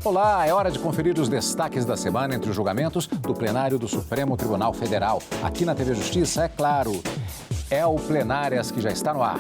Olá, é hora de conferir os destaques da semana entre os julgamentos do plenário do Supremo Tribunal Federal. Aqui na TV Justiça, é claro, é o Plenárias que já está no ar.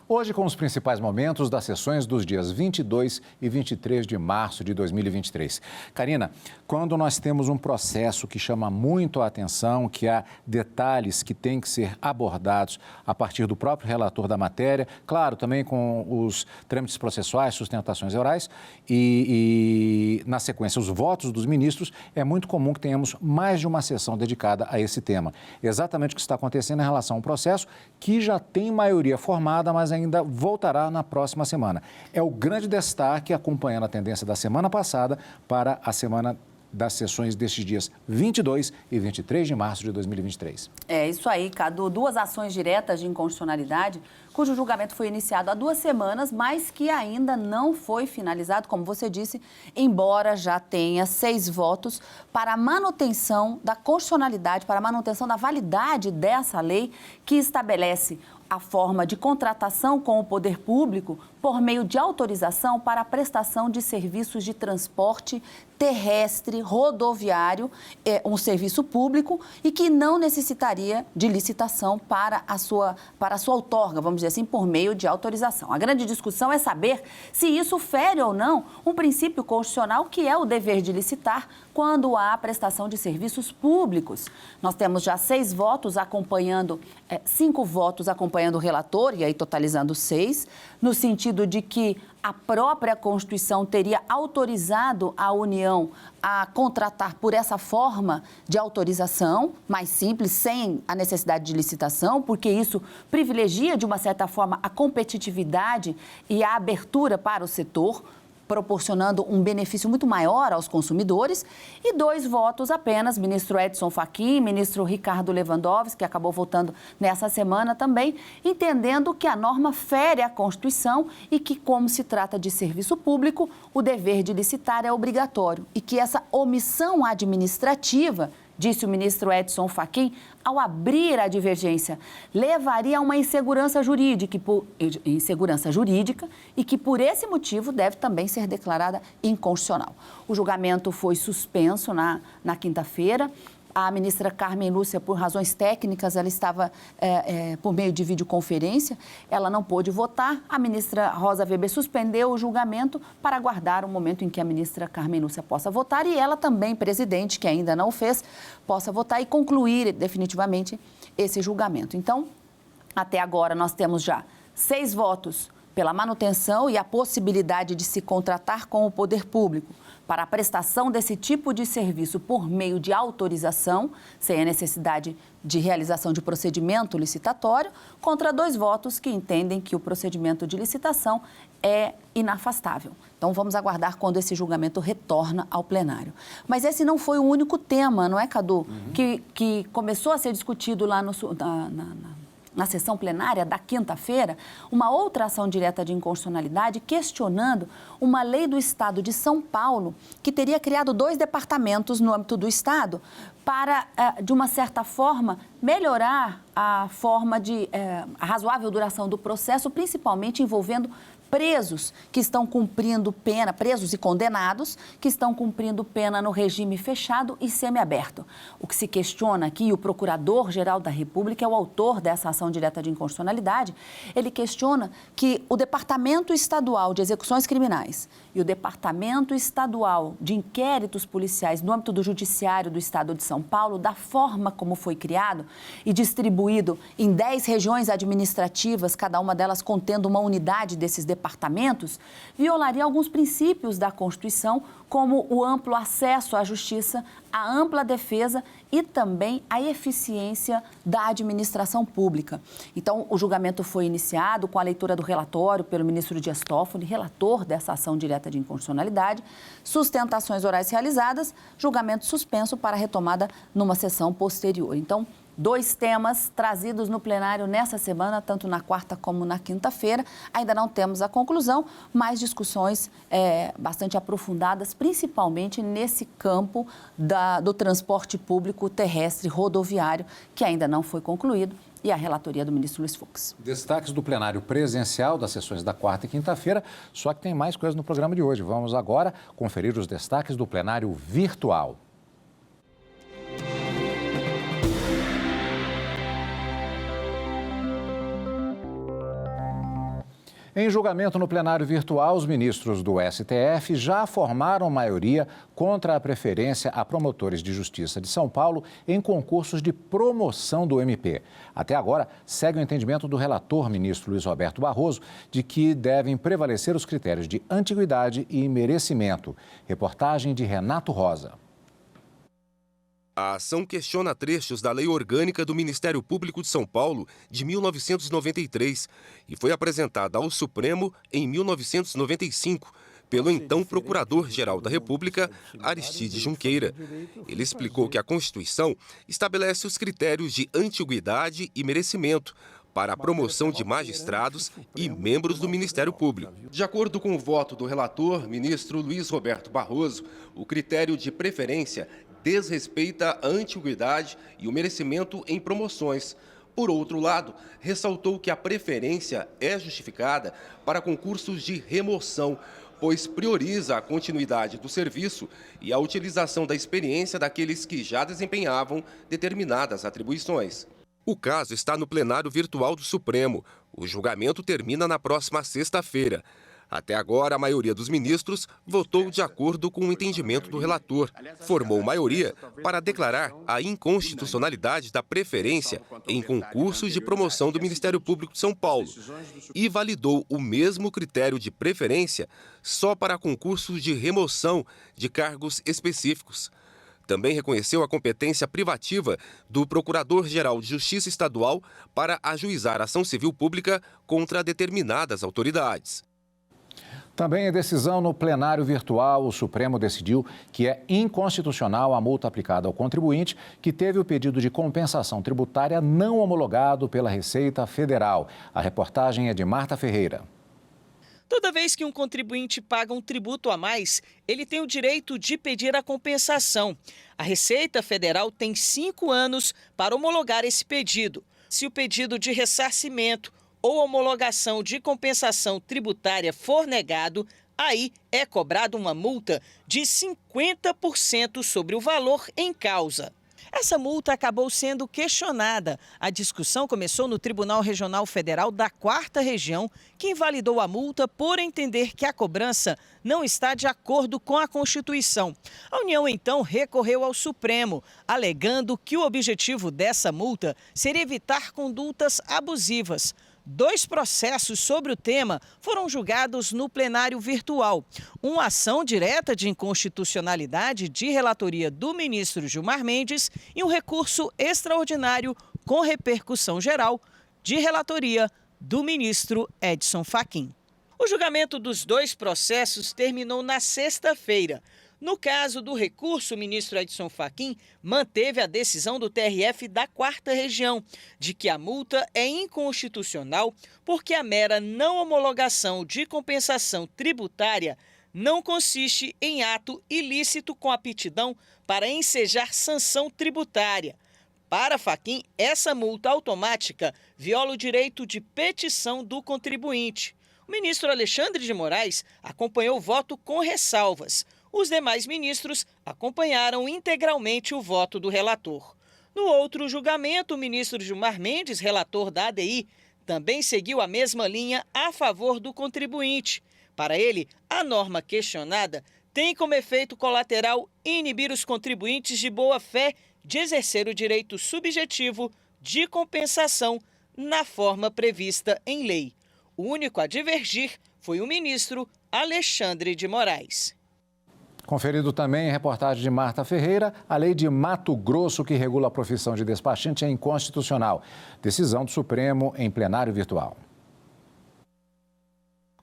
Hoje, com os principais momentos das sessões dos dias 22 e 23 de março de 2023. Karina, quando nós temos um processo que chama muito a atenção, que há detalhes que têm que ser abordados a partir do próprio relator da matéria, claro, também com os trâmites processuais, sustentações orais e na sequência, os votos dos ministros, é muito comum que tenhamos mais de uma sessão dedicada a esse tema. Exatamente o que está acontecendo em relação a um processo que já tem maioria formada, mas ainda voltará na próxima semana. É o grande destaque, acompanhando a tendência da semana passada para a semana das sessões destes dias 22 e 23 de março de 2023. É isso aí, Cadu. Duas ações diretas de inconstitucionalidade, cujo julgamento foi iniciado há 2 semanas, mas que ainda não foi finalizado, como você disse, embora já tenha 6 votos para a manutenção da constitucionalidade, para a manutenção da validade dessa lei que estabelece a forma de contratação com o poder público por meio de autorização para a prestação de serviços de transporte terrestre, rodoviário, um serviço público e que não necessitaria de licitação para a sua outorga, vamos dizer assim, por meio de autorização. A grande discussão é saber se isso fere ou não um princípio constitucional que é o dever de licitar quando há prestação de serviços públicos. Nós temos já 6 votos acompanhando, 5 votos acompanhando o relator, e aí totalizando 6, no sentido de que a própria Constituição teria autorizado a União a contratar por essa forma de autorização, mais simples, sem a necessidade de licitação, porque isso privilegia, de uma certa forma, a competitividade e a abertura para o setor, proporcionando um benefício muito maior aos consumidores, e 2 votos apenas, ministro Edson Fachin, ministro Ricardo Lewandowski, que acabou votando nessa semana também, entendendo que a norma fere a Constituição e que, como se trata de serviço público, o dever de licitar é obrigatório e que essa omissão administrativa, disse o ministro Edson Fachin, ao abrir a divergência, levaria a uma insegurança jurídica e que, por esse motivo, deve também ser declarada inconstitucional. O julgamento foi suspenso na quinta-feira. A ministra Carmen Lúcia, por razões técnicas, ela estava por meio de videoconferência, ela não pôde votar. A ministra Rosa Weber suspendeu o julgamento para aguardar o momento em que a ministra Carmen Lúcia possa votar e ela também, presidente, que ainda não fez, possa votar e concluir definitivamente esse julgamento. Então, até agora, nós temos já 6 votos pela manutenção e a possibilidade de se contratar com o poder público para a prestação desse tipo de serviço por meio de autorização, sem a necessidade de realização de procedimento licitatório, contra 2 votos que entendem que o procedimento de licitação é inafastável. Então, vamos aguardar quando esse julgamento retorna ao plenário. Mas esse não foi o único tema, não é, Cadu? Que começou a ser discutido lá na sessão plenária da quinta-feira, uma outra ação direta de inconstitucionalidade questionando uma lei do Estado de São Paulo que teria criado 2 departamentos no âmbito do Estado para, de uma certa forma, melhorar a forma de a razoável duração do processo, principalmente envolvendo presos que estão cumprindo pena, presos e condenados, que estão cumprindo pena no regime fechado e semiaberto. O que se questiona aqui, o Procurador-Geral da República é o autor dessa ação direta de inconstitucionalidade, ele questiona que o Departamento Estadual de Execuções Criminais e o Departamento Estadual de Inquéritos Policiais no âmbito do Judiciário do Estado de São Paulo, da forma como foi criado e distribuído em 10 regiões administrativas, cada uma delas contendo uma unidade desses departamentos, violaria alguns princípios da Constituição, como o amplo acesso à justiça, a ampla defesa e também a eficiência da administração pública. Então, o julgamento foi iniciado com a leitura do relatório pelo ministro Dias Toffoli, relator dessa ação direta de inconstitucionalidade, sustentações orais realizadas, julgamento suspenso para retomada numa sessão posterior. Então, 2 temas trazidos no plenário nessa semana, tanto na quarta como na quinta-feira. Ainda não temos a conclusão, mas discussões bastante aprofundadas, principalmente nesse campo do transporte público terrestre rodoviário, que ainda não foi concluído, e a relatoria do ministro Luiz Fux. Destaques do plenário presencial das sessões da quarta e quinta-feira, só que tem mais coisas no programa de hoje. Vamos agora conferir os destaques do plenário virtual. Em julgamento no plenário virtual, os ministros do STF já formaram maioria contra a preferência a promotores de justiça de São Paulo em concursos de promoção do MP. Até agora, segue o entendimento do relator, ministro Luiz Roberto Barroso, de que devem prevalecer os critérios de antiguidade e merecimento. Reportagem de Renato Rosa. A ação questiona trechos da Lei Orgânica do Ministério Público de São Paulo de 1993 e foi apresentada ao Supremo em 1995 pelo então Procurador-Geral da República, Aristide Junqueira. Ele explicou que a Constituição estabelece os critérios de antiguidade e merecimento para a promoção de magistrados e membros do Ministério Público. De acordo com o voto do relator, ministro Luiz Roberto Barroso, o critério de preferência desrespeita a antiguidade e o merecimento em promoções. Por outro lado, ressaltou que a preferência é justificada para concursos de remoção, pois prioriza a continuidade do serviço e a utilização da experiência daqueles que já desempenhavam determinadas atribuições. O caso está no plenário virtual do Supremo. O julgamento termina na próxima sexta-feira. Até agora, a maioria dos ministros votou de acordo com o entendimento do relator. Formou maioria para declarar a inconstitucionalidade da preferência em concursos de promoção do Ministério Público de São Paulo e validou o mesmo critério de preferência só para concursos de remoção de cargos específicos. Também reconheceu a competência privativa do Procurador-Geral de Justiça Estadual para ajuizar ação civil pública contra determinadas autoridades. Também em decisão no plenário virtual, o Supremo decidiu que é inconstitucional a multa aplicada ao contribuinte que teve o pedido de compensação tributária não homologado pela Receita Federal. A reportagem é de Marta Ferreira. Toda vez que um contribuinte paga um tributo a mais, ele tem o direito de pedir a compensação. A Receita Federal tem 5 anos para homologar esse pedido. Se o pedido de ressarcimento ou homologação de compensação tributária for negado, aí é cobrada uma multa de 50% sobre o valor em causa. Essa multa acabou sendo questionada. A discussão começou no Tribunal Regional Federal da 4ª Região, que invalidou a multa por entender que a cobrança não está de acordo com a Constituição. A União, então, recorreu ao Supremo, alegando que o objetivo dessa multa seria evitar condutas abusivas. 2 processos sobre o tema foram julgados no plenário virtual. Uma ação direta de inconstitucionalidade de relatoria do ministro Gilmar Mendes e um recurso extraordinário com repercussão geral de relatoria do ministro Edson Fachin. O julgamento dos 2 processos terminou na sexta-feira. No caso do recurso, o ministro Edson Fachin manteve a decisão do TRF da 4ª Região de que a multa é inconstitucional porque a mera não homologação de compensação tributária não consiste em ato ilícito com aptidão para ensejar sanção tributária. Para Fachin, essa multa automática viola o direito de petição do contribuinte. O ministro Alexandre de Moraes acompanhou o voto com ressalvas. Os demais ministros acompanharam integralmente o voto do relator. No outro julgamento, o ministro Gilmar Mendes, relator da ADI, também seguiu a mesma linha a favor do contribuinte. Para ele, a norma questionada tem como efeito colateral inibir os contribuintes de boa-fé de exercer o direito subjetivo de compensação na forma prevista em lei. O único a divergir foi o ministro Alexandre de Moraes. Conferido também em reportagem de Marta Ferreira, a lei de Mato Grosso que regula a profissão de despachante é inconstitucional. Decisão do Supremo em plenário virtual.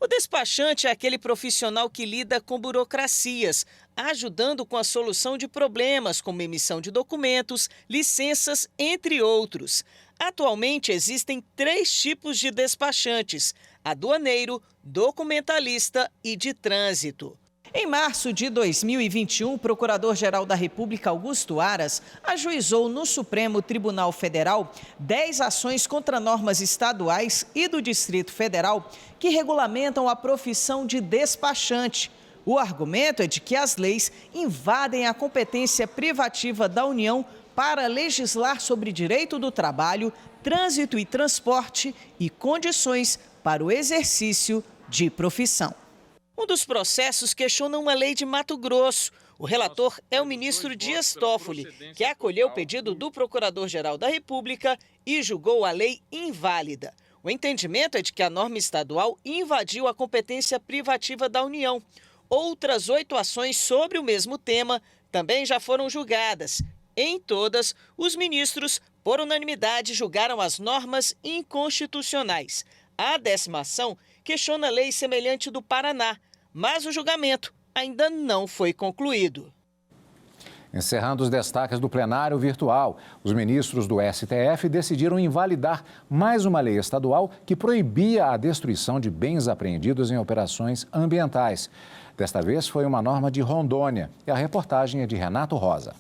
O despachante é aquele profissional que lida com burocracias, ajudando com a solução de problemas, como emissão de documentos, licenças, entre outros. Atualmente existem 3 tipos de despachantes: aduaneiro, documentalista e de trânsito. Em março de 2021, o Procurador-Geral da República, Augusto Aras, ajuizou no Supremo Tribunal Federal 10 ações contra normas estaduais e do Distrito Federal que regulamentam a profissão de despachante. O argumento é de que as leis invadem a competência privativa da União para legislar sobre direito do trabalho, trânsito e transporte e condições para o exercício de profissão. Um dos processos questiona uma lei de Mato Grosso. O relator é o ministro Dias Toffoli, que acolheu o pedido do Procurador-Geral da República e julgou a lei inválida. O entendimento é de que a norma estadual invadiu a competência privativa da União. Outras 8 ações sobre o mesmo tema também já foram julgadas. Em todas, os ministros, por unanimidade, julgaram as normas inconstitucionais. A 10ª ação questiona a lei semelhante do Paraná, mas o julgamento ainda não foi concluído. Encerrando os destaques do plenário virtual, os ministros do STF decidiram invalidar mais uma lei estadual que proibia a destruição de bens apreendidos em operações ambientais. Desta vez foi uma norma de Rondônia e a reportagem é de Renato Rosa.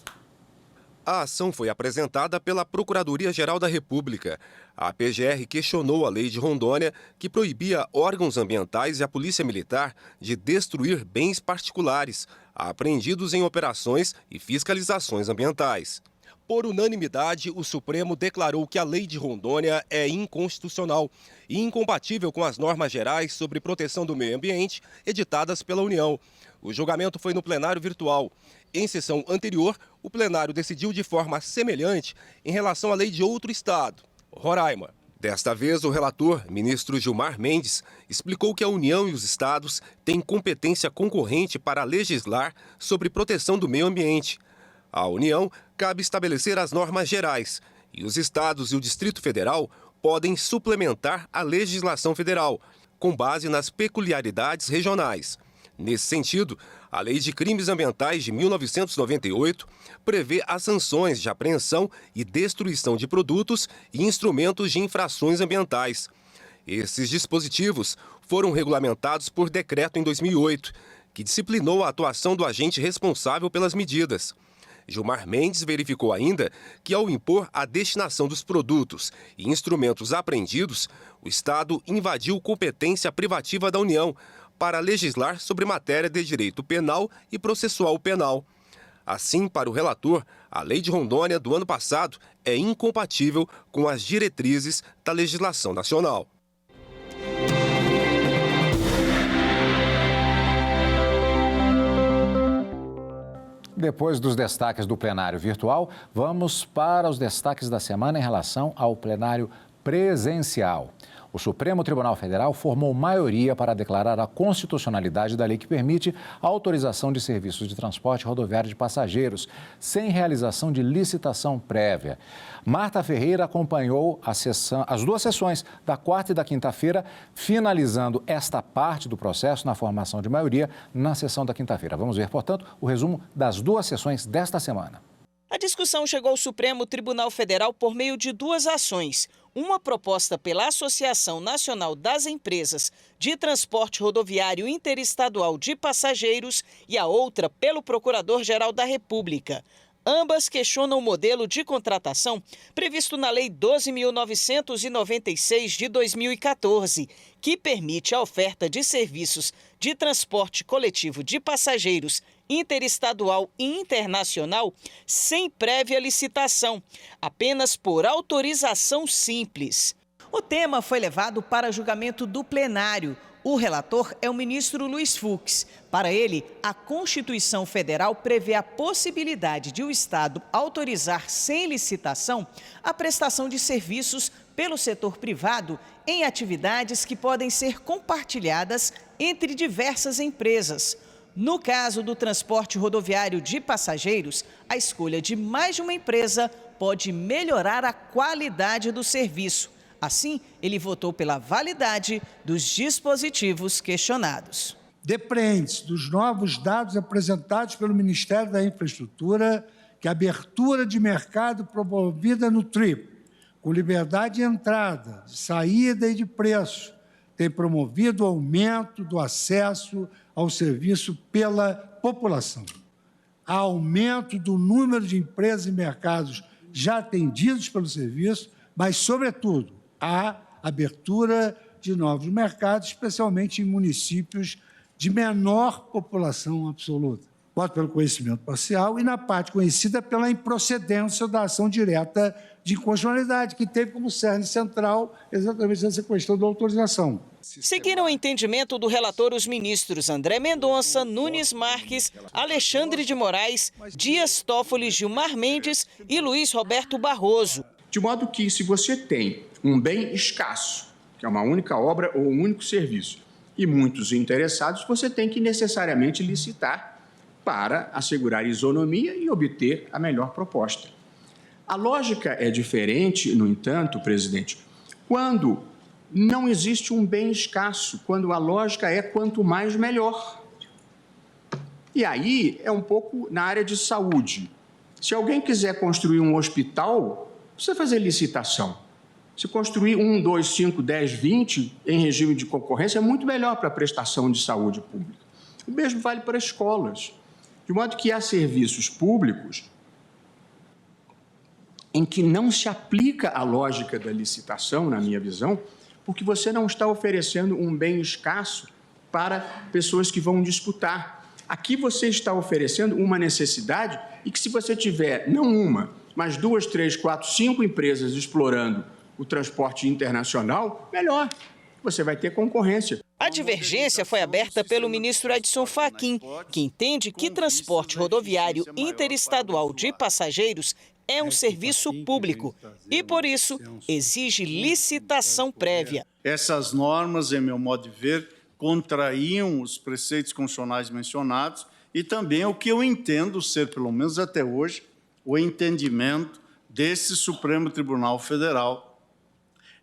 A ação foi apresentada pela Procuradoria-Geral da República. A PGR questionou a lei de Rondônia, que proibia órgãos ambientais e a Polícia Militar de destruir bens particulares apreendidos em operações e fiscalizações ambientais. Por unanimidade, o Supremo declarou que a lei de Rondônia é inconstitucional e incompatível com as normas gerais sobre proteção do meio ambiente editadas pela União. O julgamento foi no plenário virtual. Em sessão anterior, o plenário decidiu de forma semelhante em relação à lei de outro estado, Roraima. Desta vez, o relator, ministro Gilmar Mendes, explicou que a União e os estados têm competência concorrente para legislar sobre proteção do meio ambiente. À União, cabe estabelecer as normas gerais e os estados e o Distrito Federal podem suplementar a legislação federal, com base nas peculiaridades regionais. Nesse sentido, a Lei de Crimes Ambientais de 1998 prevê as sanções de apreensão e destruição de produtos e instrumentos de infrações ambientais. Esses dispositivos foram regulamentados por decreto em 2008, que disciplinou a atuação do agente responsável pelas medidas. Gilmar Mendes verificou ainda que, ao impor a destinação dos produtos e instrumentos apreendidos, o Estado invadiu competência privativa da União para legislar sobre matéria de direito penal e processual penal. Assim, para o relator, a Lei de Rondônia do ano passado é incompatível com as diretrizes da legislação nacional. Depois dos destaques do plenário virtual, vamos para os destaques da semana em relação ao plenário presencial. O Supremo Tribunal Federal formou maioria para declarar a constitucionalidade da lei que permite a autorização de serviços de transporte rodoviário de passageiros, sem realização de licitação prévia. Marta Ferreira acompanhou as 2 sessões, da 4ª e da 5ª-feira, finalizando esta parte do processo na formação de maioria na sessão da 5ª-feira. Vamos ver, portanto, o resumo das 2 sessões desta semana. A discussão chegou ao Supremo Tribunal Federal por meio de 2 ações. Uma proposta pela Associação Nacional das Empresas de Transporte Rodoviário Interestadual de Passageiros e a outra pelo Procurador-Geral da República. Ambas questionam o modelo de contratação previsto na Lei 12.996 de 2014, que permite a oferta de serviços de transporte coletivo de passageiros interestadual e internacional sem prévia licitação, apenas por autorização simples. O tema foi levado para julgamento do plenário. O relator é o ministro Luiz Fux. Para ele, a Constituição Federal prevê a possibilidade de o Estado autorizar sem licitação a prestação de serviços pelo setor privado em atividades que podem ser compartilhadas entre diversas empresas. No caso do transporte rodoviário de passageiros, a escolha de mais de uma empresa pode melhorar a qualidade do serviço. Assim, ele votou pela validade dos dispositivos questionados. Depreende-se dos novos dados apresentados pelo Ministério da Infraestrutura que a abertura de mercado promovida no TRIP, com liberdade de entrada, de saída e de preço, tem promovido o aumento do acesso ao serviço pela população. Há aumento do número de empresas e mercados já atendidos pelo serviço, mas, sobretudo, há abertura de novos mercados, especialmente em municípios de menor população absoluta. Voto pelo conhecimento parcial e na parte conhecida pela improcedência da ação direta de inconstitucionalidade, que teve como cerne central exatamente essa questão da autorização. Seguiram o entendimento do relator os ministros André Mendonça, Nunes Marques, Alexandre de Moraes, Dias Toffoli, Gilmar Mendes e Luiz Roberto Barroso. De modo que, se você tem um bem escasso, que é uma única obra ou um único serviço, e muitos interessados, você tem que necessariamente licitar para assegurar isonomia e obter a melhor proposta. A lógica é diferente, no entanto, presidente, quando não existe um bem escasso, quando a lógica é quanto mais melhor. E aí é um pouco na área de saúde. Se alguém quiser construir um hospital, precisa fazer licitação. Se construir 1, 2, 5, 10, 20 em regime de concorrência, é muito melhor para a prestação de saúde pública. O mesmo vale para escolas. De modo que há serviços públicos em que não se aplica a lógica da licitação, na minha visão, porque você não está oferecendo um bem escasso para pessoas que vão disputar. Aqui você está oferecendo uma necessidade e que, se você tiver não uma, mas 2, 3, 4, 5 empresas explorando o transporte internacional, melhor. Você vai ter concorrência. A divergência foi aberta pelo ministro Edson Fachin, que entende que transporte rodoviário interestadual de passageiros é um serviço público e, por isso, exige licitação prévia. Essas normas, em meu modo de ver, contrariam os preceitos constitucionais mencionados e também o que eu entendo ser, pelo menos até hoje, o entendimento desse Supremo Tribunal Federal.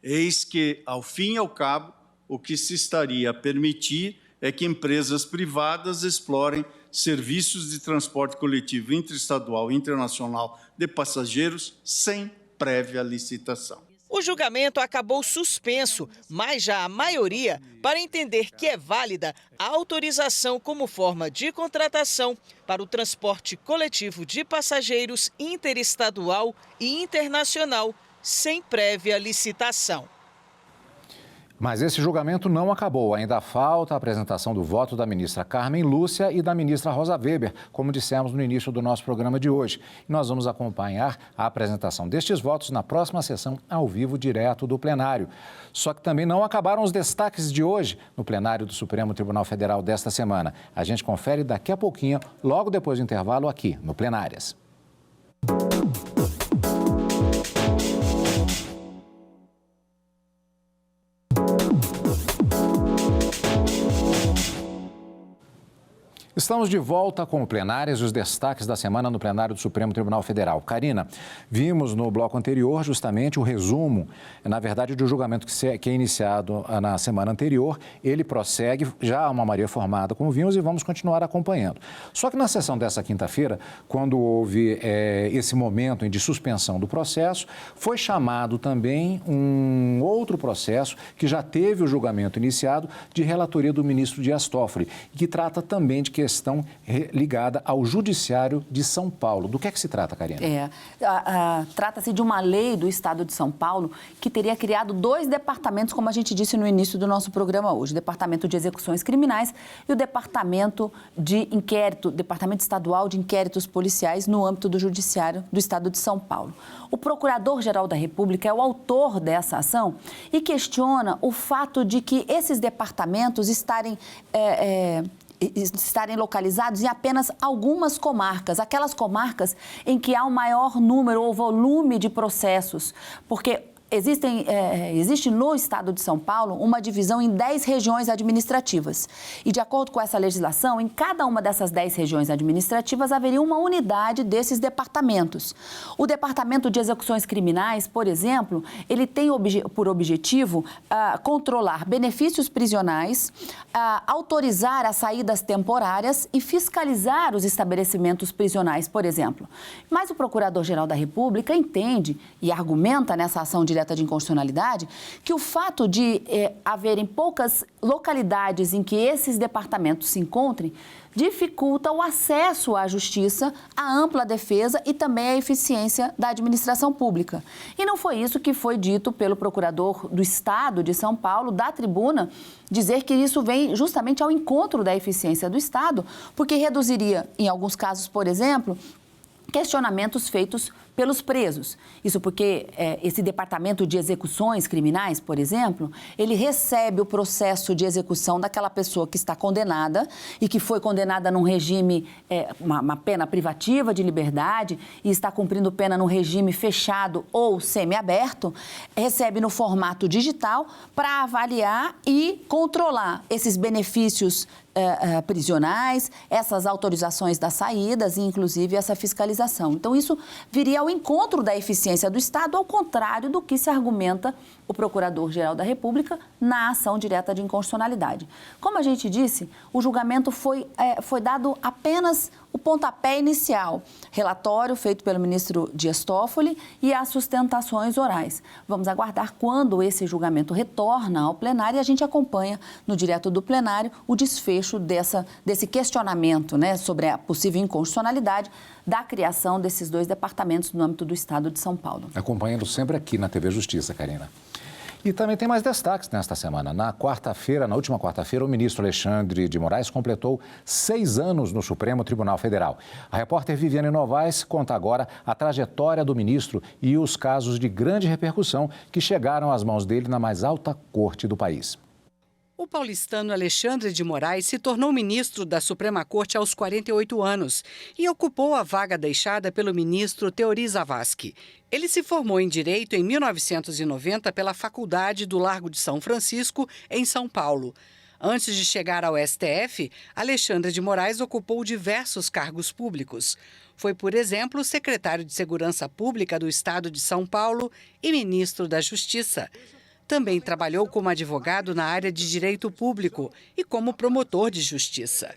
Eis que, ao fim e ao cabo, o que se estaria a permitir é que empresas privadas explorem serviços de transporte coletivo interestadual e internacional de passageiros sem prévia licitação. O julgamento acabou suspenso, mas já a maioria para entender que é válida a autorização como forma de contratação para o transporte coletivo de passageiros interestadual e internacional sem prévia licitação. Mas esse julgamento não acabou. Ainda falta a apresentação do voto da ministra Carmen Lúcia e da ministra Rosa Weber, como dissemos no início do nosso programa de hoje. E nós vamos acompanhar a apresentação destes votos na próxima sessão, ao vivo, direto do plenário. Só que também não acabaram os destaques de hoje no plenário do Supremo Tribunal Federal desta semana. A gente confere daqui a pouquinho, logo depois do intervalo, aqui no Plenárias. Estamos de volta com o Plenárias e os destaques da semana no plenário do Supremo Tribunal Federal. Karina, vimos no bloco anterior justamente o resumo, na verdade, do julgamento que é iniciado na semana anterior. Ele prossegue, já há uma maioria formada, como vimos, e vamos continuar acompanhando. Só que na sessão dessa quinta-feira, quando houve esse momento de suspensão do processo, foi chamado também um outro processo que já teve o julgamento iniciado, de relatoria do ministro Dias Toffoli, que trata também de questão ligada ao Judiciário de São Paulo. Do que é que se trata, Karina? Trata-se de uma lei do Estado de São Paulo que teria criado 2 departamentos, como a gente disse no início do nosso programa hoje, o Departamento de Execuções Criminais e o Departamento de Inquérito, Departamento Estadual de Inquéritos Policiais no âmbito do Judiciário do Estado de São Paulo. O Procurador-Geral da República é o autor dessa ação e questiona o fato de que esses departamentos estarem localizados em apenas algumas comarcas, aquelas comarcas em que há um maior número ou volume de processos, porque Existe no estado de São Paulo uma divisão em 10 regiões administrativas. E, de acordo com essa legislação, em cada uma dessas 10 regiões administrativas haveria uma unidade desses departamentos. O Departamento de Execuções Criminais, por exemplo, ele tem por objetivo controlar benefícios prisionais, autorizar as saídas temporárias e fiscalizar os estabelecimentos prisionais, por exemplo. Mas o Procurador-Geral da República entende e argumenta nessa ação direta de inconstitucionalidade que o fato de haverem poucas localidades em que esses departamentos se encontrem dificulta o acesso à justiça, à ampla defesa e também à eficiência da administração pública. E não foi isso que foi dito pelo procurador do Estado de São Paulo, da tribuna, dizer que isso vem justamente ao encontro da eficiência do Estado, porque reduziria, em alguns casos, por exemplo, questionamentos feitos pelos presos. Isso porque esse departamento de execuções criminais, por exemplo, ele recebe o processo de execução daquela pessoa que está condenada e que foi condenada num regime, uma pena privativa de liberdade e está cumprindo pena num regime fechado ou semiaberto, recebe no formato digital para avaliar e controlar esses benefícios prisionais, essas autorizações das saídas e, inclusive, essa fiscalização. Então, isso viria ao encontro da eficiência do Estado, ao contrário do que se argumenta o Procurador-Geral da República na ação direta de inconstitucionalidade. Como a gente disse, o julgamento foi dado apenas o pontapé inicial, relatório feito pelo ministro Dias Toffoli e as sustentações orais. Vamos aguardar quando esse julgamento retorna ao plenário e a gente acompanha no direto do plenário o desfecho desse questionamento, né, sobre a possível inconstitucionalidade da criação desses 2 departamentos no âmbito do Estado de São Paulo. Acompanhando sempre aqui na TV Justiça, Karina. E também tem mais destaques nesta semana. Na última quarta-feira, o ministro Alexandre de Moraes completou 6 anos no Supremo Tribunal Federal. A repórter Viviane Novaes conta agora a trajetória do ministro e os casos de grande repercussão que chegaram às mãos dele na mais alta corte do país. O paulistano Alexandre de Moraes se tornou ministro da Suprema Corte aos 48 anos e ocupou a vaga deixada pelo ministro Teori Zavascki. Ele se formou em Direito em 1990 pela Faculdade do Largo de São Francisco, em São Paulo. Antes de chegar ao STF, Alexandre de Moraes ocupou diversos cargos públicos. Foi, por exemplo, secretário de Segurança Pública do Estado de São Paulo e ministro da Justiça. Também trabalhou como advogado na área de direito público e como promotor de justiça.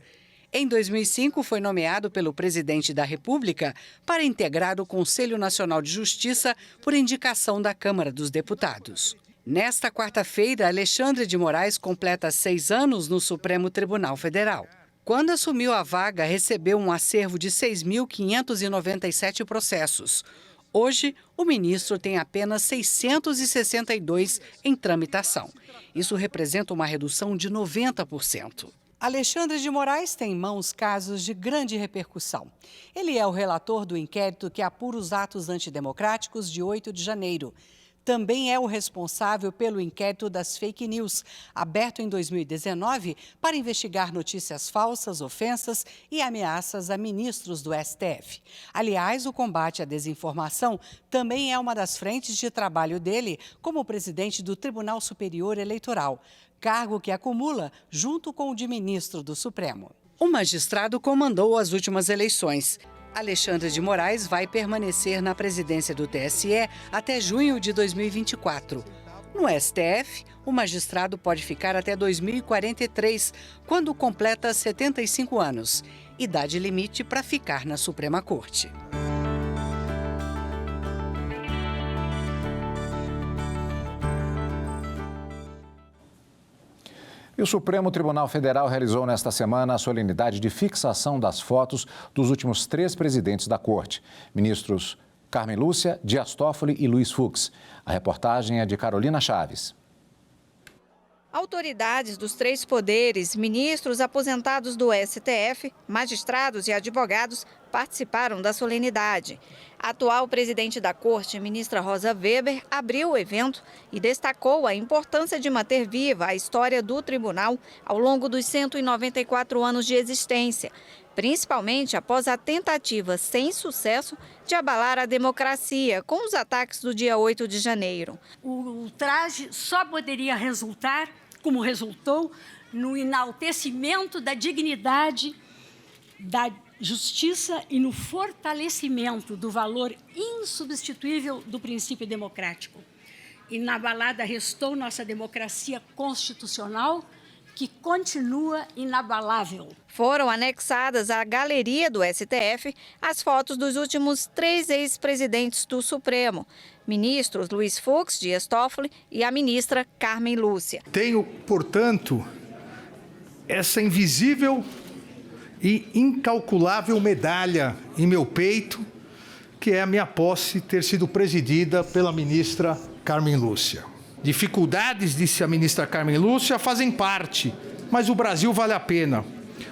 Em 2005, foi nomeado pelo presidente da República para integrar o Conselho Nacional de Justiça por indicação da Câmara dos Deputados. Nesta quarta-feira, Alexandre de Moraes completa 6 anos no Supremo Tribunal Federal. Quando assumiu a vaga, recebeu um acervo de 6.597 processos. Hoje, o ministro tem apenas 662 em tramitação. Isso representa uma redução de 90%. Alexandre de Moraes tem em mãos casos de grande repercussão. Ele é o relator do inquérito que apura os atos antidemocráticos de 8 de janeiro. Também é o responsável pelo inquérito das fake news, aberto em 2019 para investigar notícias falsas, ofensas e ameaças a ministros do STF. Aliás, o combate à desinformação também é uma das frentes de trabalho dele como presidente do Tribunal Superior Eleitoral, cargo que acumula junto com o de ministro do Supremo. O magistrado comandou as últimas eleições. Alexandre de Moraes vai permanecer na presidência do TSE até junho de 2024. No STF, o magistrado pode ficar até 2043, quando completa 75 anos, idade limite para ficar na Suprema Corte. E o Supremo Tribunal Federal realizou nesta semana a solenidade de fixação das fotos dos últimos 3 presidentes da Corte, ministros Carmen Lúcia, Dias Toffoli e Luiz Fux. A reportagem é de Carolina Chaves. Autoridades dos 3 poderes, ministros aposentados do STF, magistrados e advogados participaram da solenidade. A atual presidente da Corte, ministra Rosa Weber, abriu o evento e destacou a importância de manter viva a história do tribunal ao longo dos 194 anos de existência. principalmente após a tentativa sem sucesso de abalar a democracia com os ataques do dia 8 de janeiro. O ultraje só poderia resultar, como resultou, no enaltecimento da dignidade, da justiça e no fortalecimento do valor insubstituível do princípio democrático. Inabalada restou nossa democracia constitucional, que continua inabalável. Foram anexadas à galeria do STF as fotos dos últimos 3 ex-presidentes do Supremo, ministros Luiz Fux, Dias Toffoli e a ministra Carmen Lúcia. Tenho, portanto, essa invisível e incalculável medalha em meu peito, que é a minha posse ter sido presidida pela ministra Carmen Lúcia. Dificuldades, disse a ministra Carmen Lúcia, fazem parte, mas o Brasil vale a pena.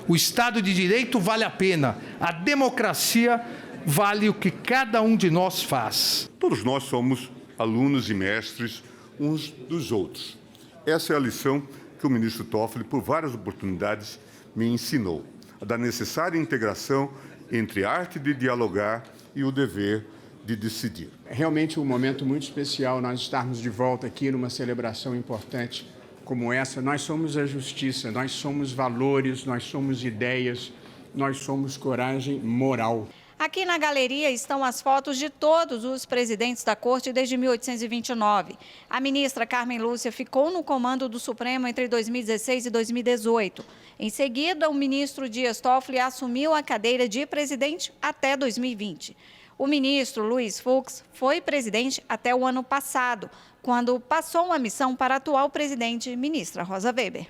O Estado de Direito vale a pena. A democracia vale o que cada um de nós faz. Todos nós somos alunos e mestres uns dos outros. Essa é a lição que o ministro Toffoli, por várias oportunidades, me ensinou. A da necessária integração entre a arte de dialogar e o dever de decidir. É realmente um momento muito especial nós estarmos de volta aqui numa celebração importante como essa. Nós somos a justiça, nós somos valores, nós somos ideias, nós somos coragem moral. Aqui na galeria estão as fotos de todos os presidentes da Corte desde 1829. A ministra Carmen Lúcia ficou no comando do Supremo entre 2016 e 2018. Em seguida, o ministro Dias Toffoli assumiu a cadeira de presidente até 2020. O ministro Luiz Fux foi presidente até o ano passado, quando passou uma missão para a atual presidente, ministra Rosa Weber.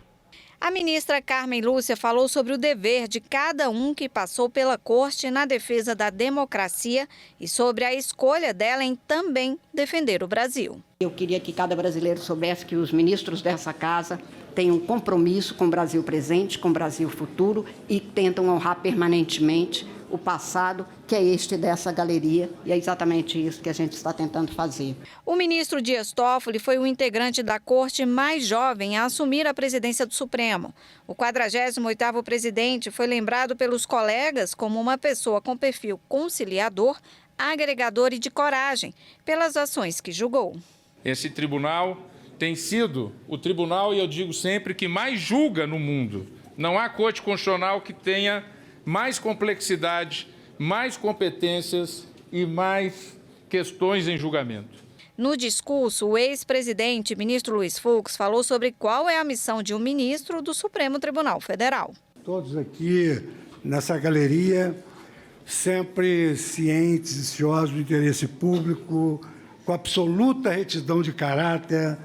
A ministra Carmen Lúcia falou sobre o dever de cada um que passou pela corte na defesa da democracia e sobre a escolha dela em também defender o Brasil. Eu queria que cada brasileiro soubesse que os ministros dessa casa têm um compromisso com o Brasil presente, com o Brasil futuro e tentam honrar permanentemente o passado, que é este dessa galeria, e é exatamente isso que a gente está tentando fazer. O ministro Dias Toffoli foi o integrante da corte mais jovem a assumir a presidência do Supremo. O 48º presidente foi lembrado pelos colegas como uma pessoa com perfil conciliador, agregador e de coragem, pelas ações que julgou. Esse tribunal tem sido o tribunal, e eu digo sempre, que mais julga no mundo. Não há corte constitucional que tenha mais complexidade, mais competências e mais questões em julgamento. No discurso, o ex-presidente, ministro Luiz Fux, falou sobre qual é a missão de um ministro do Supremo Tribunal Federal. Todos aqui nessa galeria, sempre cientes e ciosos do interesse público, com absoluta retidão de caráter,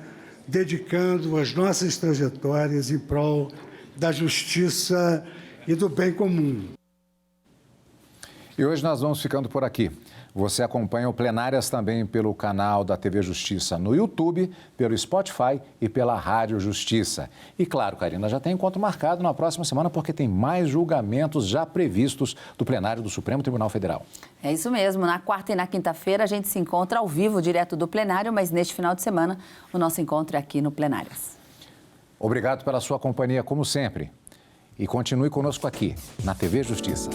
dedicando as nossas trajetórias em prol da justiça e do bem comum. E hoje nós vamos ficando por aqui. Você acompanha o Plenárias também pelo canal da TV Justiça no YouTube, pelo Spotify e pela Rádio Justiça. E claro, Karina, já tem encontro marcado na próxima semana porque tem mais julgamentos já previstos do plenário do Supremo Tribunal Federal. É isso mesmo. Na quarta e na quinta-feira a gente se encontra ao vivo, direto do plenário, mas neste final de semana o nosso encontro é aqui no Plenárias. Obrigado pela sua companhia, como sempre. E continue conosco aqui, na TV Justiça.